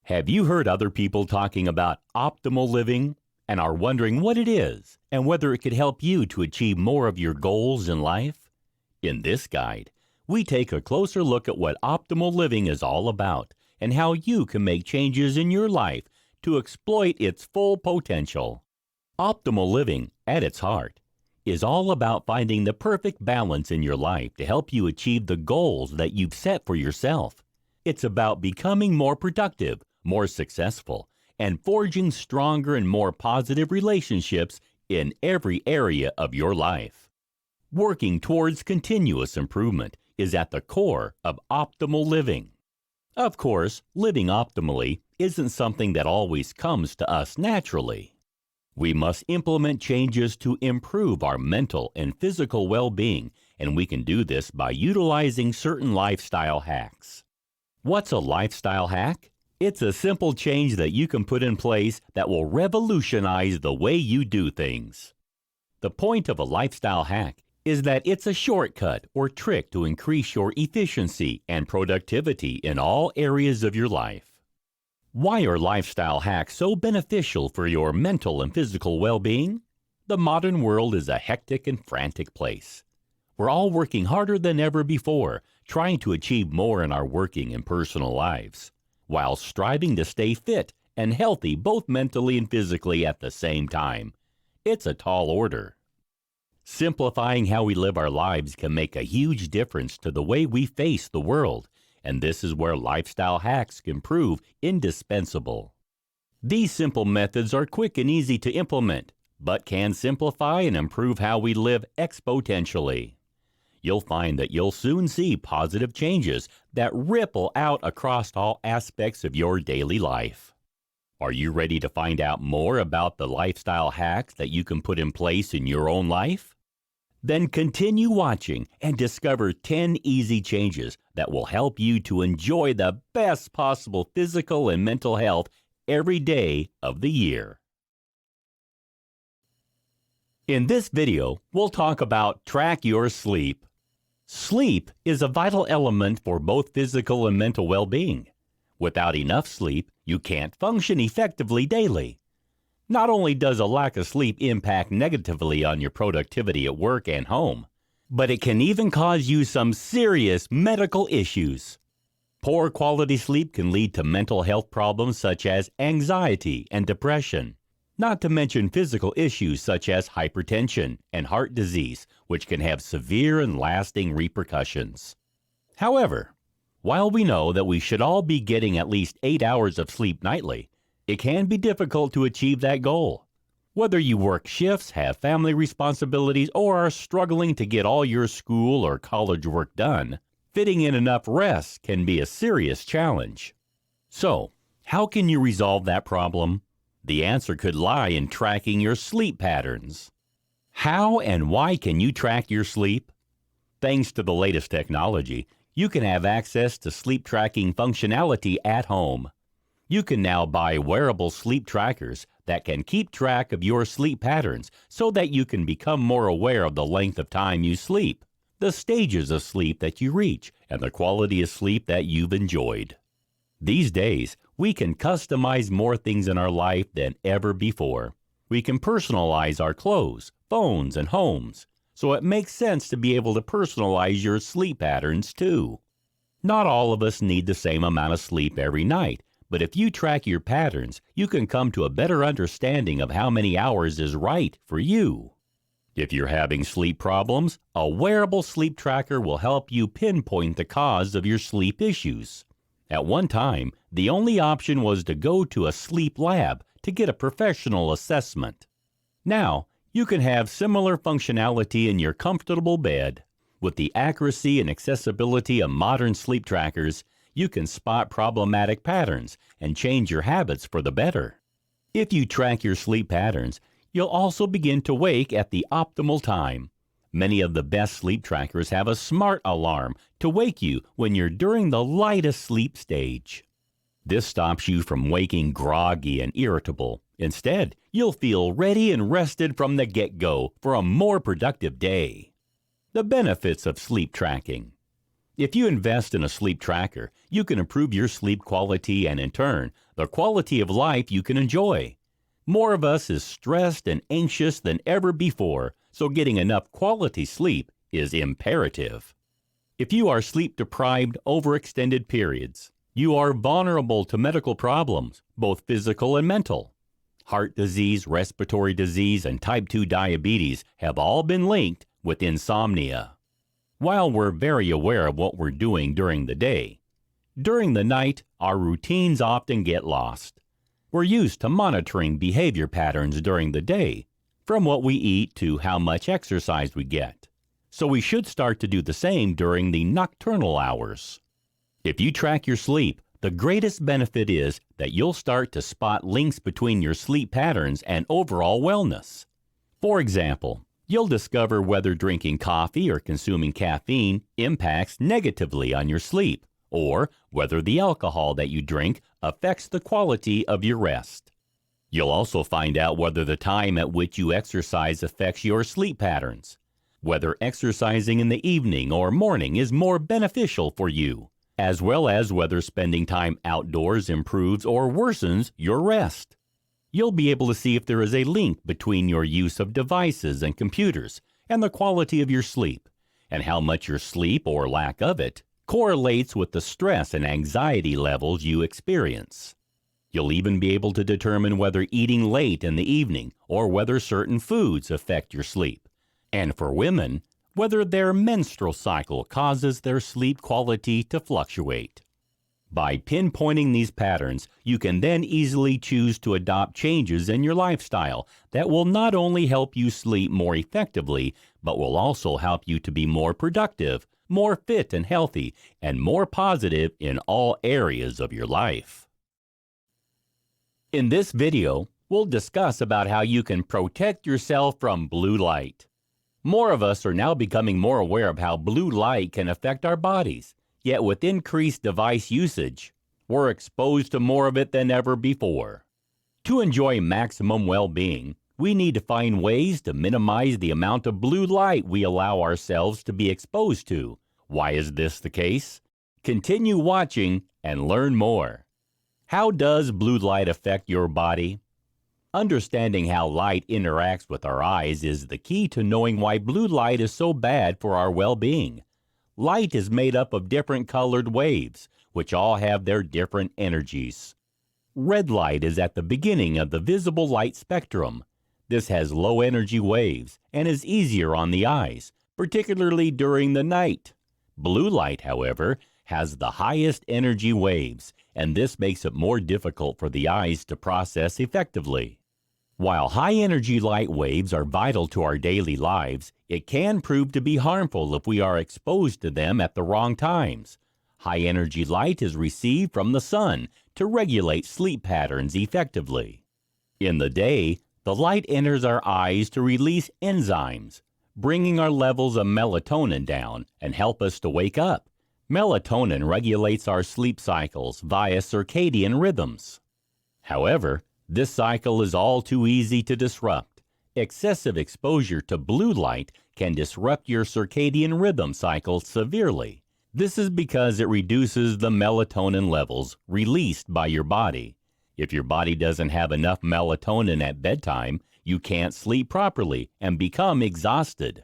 Have you heard other people talking about optimal living and are wondering what it is and whether it could help you to achieve more of your goals in life? In this guide, we take a closer look at what optimal living is all about and how you can make changes in your life to exploit its full potential. Optimal living, at its heart, is all about finding the perfect balance in your life to help you achieve the goals that you've set for yourself. It's about becoming more productive, more successful, and forging stronger and more positive relationships in every area of your life. Working towards continuous improvement is at the core of optimal living. Of course, living optimally isn't something that always comes to us naturally. We must implement changes to improve our mental and physical well-being, and we can do this by utilizing certain lifestyle hacks. What's a lifestyle hack? It's a simple change that you can put in place that will revolutionize the way you do things. The point of a lifestyle hack is that it's a shortcut or trick to increase your efficiency and productivity in all areas of your life. Why are lifestyle hacks so beneficial for your mental and physical well-being? The modern world is a hectic and frantic place. We're all working harder than ever before, trying to achieve more in our working and personal lives, while striving to stay fit and healthy both mentally and physically at the same time. It's a tall order. Simplifying how we live our lives can make a huge difference to the way we face the world, and this is where lifestyle hacks can prove indispensable. These simple methods are quick and easy to implement, but can simplify and improve how we live exponentially. You'll find that you'll soon see positive changes that ripple out across all aspects of your daily life. Are you ready to find out more about the lifestyle hacks that you can put in place in your own life? Then continue watching and discover 10 easy changes that will help you to enjoy the best possible physical and mental health every day of the year. In this video, we'll talk about track your sleep. Sleep is a vital element for both physical and mental well-being. Without enough sleep, you can't function effectively daily. Not only does a lack of sleep impact negatively on your productivity at work and home, but it can even cause you some serious medical issues. Poor quality sleep can lead to mental health problems such as anxiety and depression, not to mention physical issues such as hypertension and heart disease, which can have severe and lasting repercussions. However, while we know that we should all be getting at least 8 hours of sleep nightly, it can be difficult to achieve that goal. Whether you work shifts, have family responsibilities, or are struggling to get all your school or college work done, fitting in enough rest can be a serious challenge. So, how can you resolve that problem? The answer could lie in tracking your sleep patterns. How and why can you track your sleep? Thanks to the latest technology, you can have access to sleep tracking functionality at home. You can now buy wearable sleep trackers that can keep track of your sleep patterns so that you can become more aware of the length of time you sleep, the stages of sleep that you reach, and the quality of sleep that you've enjoyed. These days, we can customize more things in our life than ever before. We can personalize our clothes, phones, and homes, so it makes sense to be able to personalize your sleep patterns too. Not all of us need the same amount of sleep every night, but if you track your patterns, you can come to a better understanding of how many hours is right for you. If you're having sleep problems, a wearable sleep tracker will help you pinpoint the cause of your sleep issues. At one time, the only option was to go to a sleep lab to get a professional assessment. Now, you can have similar functionality in your comfortable bed. With the accuracy and accessibility of modern sleep trackers, you can spot problematic patterns and change your habits for the better. If you track your sleep patterns, you'll also begin to wake at the optimal time. Many of the best sleep trackers have a smart alarm to wake you when you're during the lightest sleep stage. This stops you from waking groggy and irritable. Instead, you'll feel ready and rested from the get-go for a more productive day. The benefits of sleep tracking. If you invest in a sleep tracker, you can improve your sleep quality and, in turn, the quality of life you can enjoy. More of us is stressed and anxious than ever before, so getting enough quality sleep is imperative. If you are sleep deprived over extended periods, you are vulnerable to medical problems, both physical and mental. Heart disease, respiratory disease, and type 2 diabetes have all been linked with insomnia. While we're very aware of what we're doing during the day, during the night, our routines often get lost. We're used to monitoring behavior patterns during the day, from what we eat to how much exercise we get. So we should start to do the same during the nocturnal hours. If you track your sleep, the greatest benefit is that you'll start to spot links between your sleep patterns and overall wellness. For example, you'll discover whether drinking coffee or consuming caffeine impacts negatively on your sleep, or whether the alcohol that you drink affects the quality of your rest. You'll also find out whether the time at which you exercise affects your sleep patterns, whether exercising in the evening or morning is more beneficial for you, as well as whether spending time outdoors improves or worsens your rest. You'll be able to see if there is a link between your use of devices and computers and the quality of your sleep, and how much your sleep, or lack of it, correlates with the stress and anxiety levels you experience. You'll even be able to determine whether eating late in the evening or whether certain foods affect your sleep, and for women, whether their menstrual cycle causes their sleep quality to fluctuate. By pinpointing these patterns, you can then easily choose to adopt changes in your lifestyle that will not only help you sleep more effectively, but will also help you to be more productive, more fit and healthy, and more positive in all areas of your life. In this video, we'll discuss about how you can protect yourself from blue light. More of us are now becoming more aware of how blue light can affect our bodies. Yet with increased device usage, we're exposed to more of it than ever before. To enjoy maximum well-being, we need to find ways to minimize the amount of blue light we allow ourselves to be exposed to. Why is this the case? Continue watching and learn more. How does blue light affect your body? Understanding how light interacts with our eyes is the key to knowing why blue light is so bad for our well-being. Light is made up of different colored waves, which all have their different energies. Red light is at the beginning of the visible light spectrum. This has low energy waves and is easier on the eyes, particularly during the night. Blue light, however, has the highest energy waves, and this makes it more difficult for the eyes to process effectively. While high-energy light waves are vital to our daily lives, it can prove to be harmful if we are exposed to them at the wrong times. High-energy light is received from the sun to regulate sleep patterns effectively. In the day, the light enters our eyes to release enzymes, bringing our levels of melatonin down and help us to wake up. Melatonin regulates our sleep cycles via circadian rhythms. However, this cycle is all too easy to disrupt. Excessive exposure to blue light can disrupt your circadian rhythm cycle severely. This is because it reduces the melatonin levels released by your body. If your body doesn't have enough melatonin at bedtime, you can't sleep properly and become exhausted.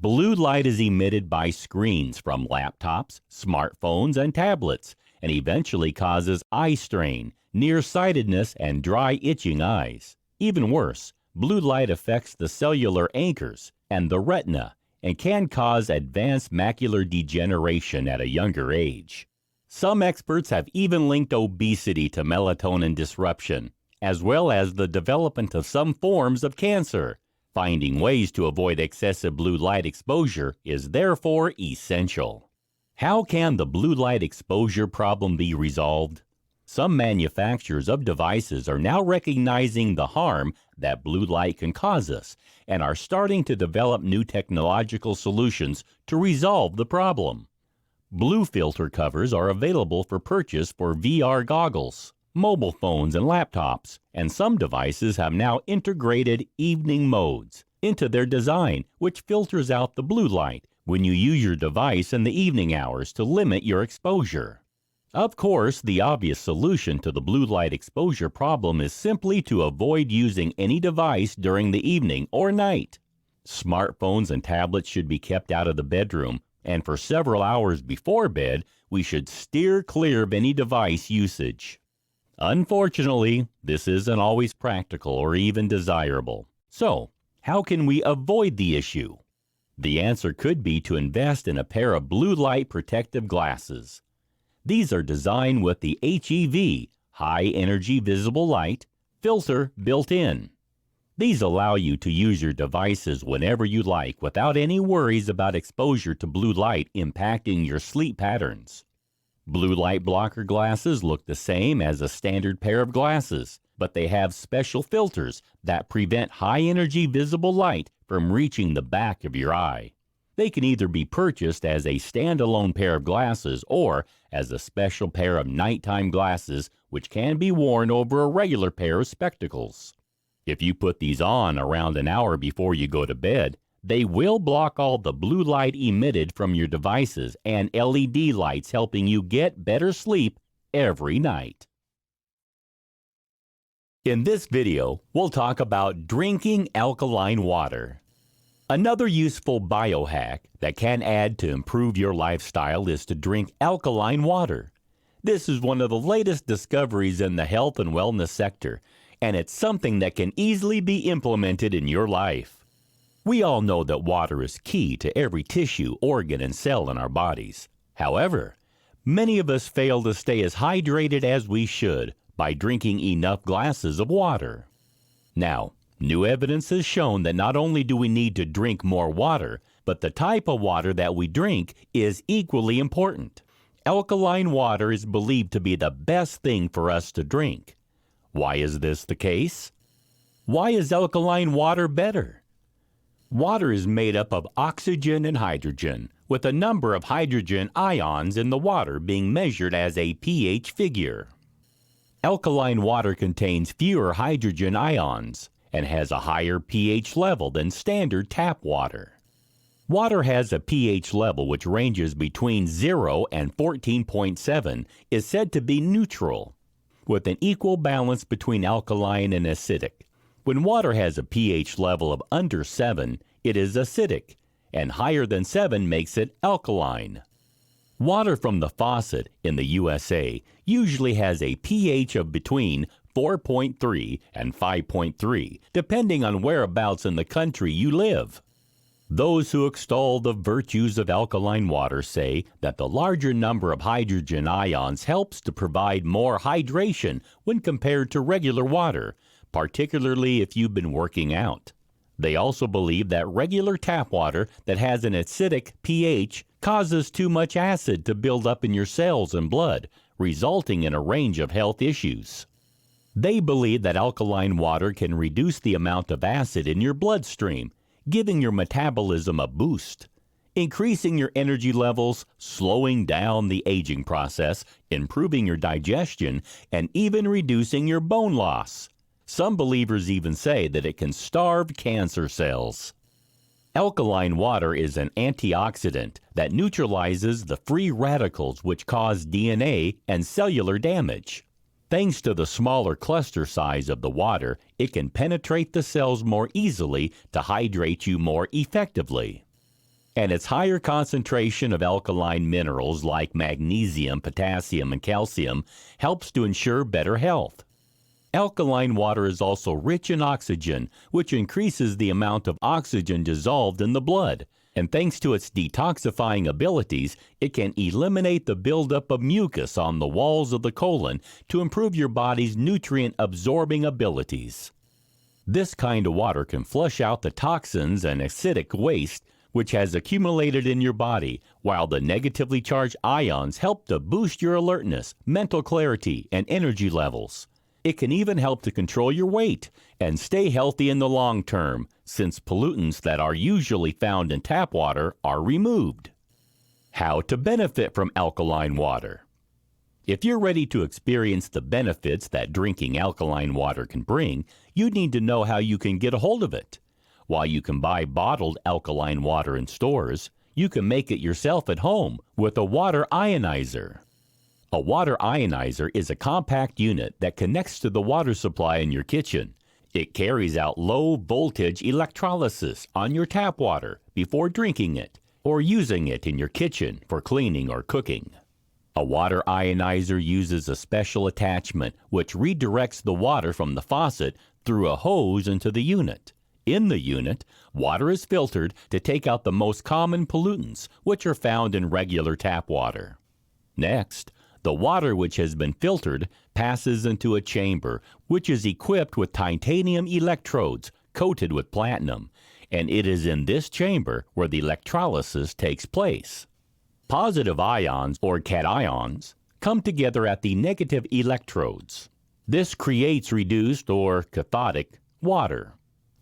Blue light is emitted by screens from laptops, smartphones, and tablets, and eventually causes eye strain, nearsightedness, and dry, itching eyes. Even worse, blue light affects the cellular anchors and the retina and can cause advanced macular degeneration at a younger age. Some experts have even linked obesity to melatonin disruption, as well as the development of some forms of cancer. Finding ways to avoid excessive blue light exposure is therefore essential. How can the blue light exposure problem be resolved? Some manufacturers of devices are now recognizing the harm that blue light can cause us and are starting to develop new technological solutions to resolve the problem. Blue filter covers are available for purchase for VR goggles, mobile phones, and laptops, and some devices have now integrated evening modes into their design, which filters out the blue light when you use your device in the evening hours to limit your exposure. Of course, the obvious solution to the blue light exposure problem is simply to avoid using any device during the evening or night. Smartphones and tablets should be kept out of the bedroom, and for several hours before bed, we should steer clear of any device usage. Unfortunately, this isn't always practical or even desirable. So, how can we avoid the issue? The answer could be to invest in a pair of blue light protective glasses. These are designed with the HEV, High Energy Visible Light, filter built in. These allow you to use your devices whenever you like without any worries about exposure to blue light impacting your sleep patterns. Blue light blocker glasses look the same as a standard pair of glasses, but they have special filters that prevent high-energy visible light from reaching the back of your eye. They can either be purchased as a standalone pair of glasses or as a special pair of nighttime glasses which can be worn over a regular pair of spectacles. If you put these on around an hour before you go to bed, they will block all the blue light emitted from your devices and LED lights, helping you get better sleep every night. In this video, we'll talk about drinking alkaline water. Another useful biohack that can add to improve your lifestyle is to drink alkaline water. This is one of the latest discoveries in the health and wellness sector, and it's something that can easily be implemented in your life. We all know that water is key to every tissue, organ, and cell in our bodies. However, many of us fail to stay as hydrated as we should by drinking enough glasses of water. Now, new evidence has shown that not only do we need to drink more water, but the type of water that we drink is equally important. Alkaline water is believed to be the best thing for us to drink. Why is this the case? Why is alkaline water better? Water is made up of oxygen and hydrogen, with a number of hydrogen ions in the water being measured as a pH figure. Alkaline water contains fewer hydrogen ions and has a higher pH level than standard tap water. Water has a pH level which ranges between 0 and 14.7, is said to be neutral, with an equal balance between alkaline and acidic. When water has a pH level of under 7, it is acidic, and higher than 7 makes it alkaline. Water from the faucet in the USA usually has a pH of between 4.3 and 5.3, depending on whereabouts in the country you live. Those who extol the virtues of alkaline water say that the larger number of hydrogen ions helps to provide more hydration when compared to regular water, particularly if you've been working out. They also believe that regular tap water that has an acidic pH causes too much acid to build up in your cells and blood, resulting in a range of health issues. They believe that alkaline water can reduce the amount of acid in your bloodstream, giving your metabolism a boost, increasing your energy levels, slowing down the aging process, improving your digestion, and even reducing your bone loss. Some believers even say that it can starve cancer cells. Alkaline water is an antioxidant that neutralizes the free radicals which cause DNA and cellular damage. Thanks to the smaller cluster size of the water, it can penetrate the cells more easily to hydrate you more effectively. And its higher concentration of alkaline minerals like magnesium, potassium, and calcium helps to ensure better health. Alkaline water is also rich in oxygen, which increases the amount of oxygen dissolved in the blood. And thanks to its detoxifying abilities, it can eliminate the buildup of mucus on the walls of the colon to improve your body's nutrient-absorbing abilities. This kind of water can flush out the toxins and acidic waste which has accumulated in your body, while the negatively charged ions help to boost your alertness, mental clarity, and energy levels. It can even help to control your weight and stay healthy in the long term, since pollutants that are usually found in tap water are removed. How to benefit from alkaline water. If you're ready to experience the benefits that drinking alkaline water can bring, you need to know how you can get a hold of it. While you can buy bottled alkaline water in stores, You can make it yourself at home with a water ionizer. A water ionizer is a compact unit that connects to the water supply in your kitchen. It carries out low-voltage electrolysis on your tap water before drinking it or using it in your kitchen for cleaning or cooking. A water ionizer uses a special attachment which redirects the water from the faucet through a hose into the unit. In the unit, water is filtered to take out the most common pollutants, which are found in regular tap water. Next, the water which has been filtered passes into a chamber which is equipped with titanium electrodes coated with platinum, and it is in this chamber where the electrolysis takes place. Positive ions, or cations, come together at the negative electrodes. This creates reduced, or cathodic, water.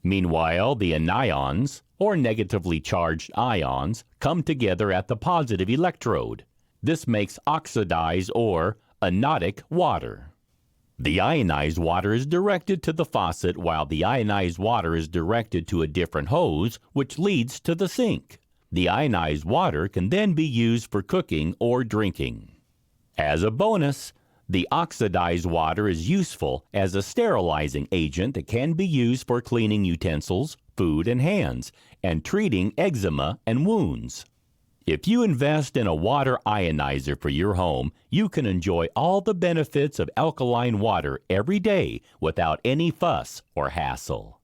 Meanwhile, the anions, or negatively charged ions, come together at the positive electrode. This makes oxidized or anodic water. The ionized water is directed to the faucet while the ionized water is directed to a different hose, which leads to the sink. The ionized water can then be used for cooking or drinking. As a bonus, the oxidized water is useful as a sterilizing agent that can be used for cleaning utensils, food, and hands, and treating eczema and wounds. If you invest in a water ionizer for your home, you can enjoy all the benefits of alkaline water every day without any fuss or hassle.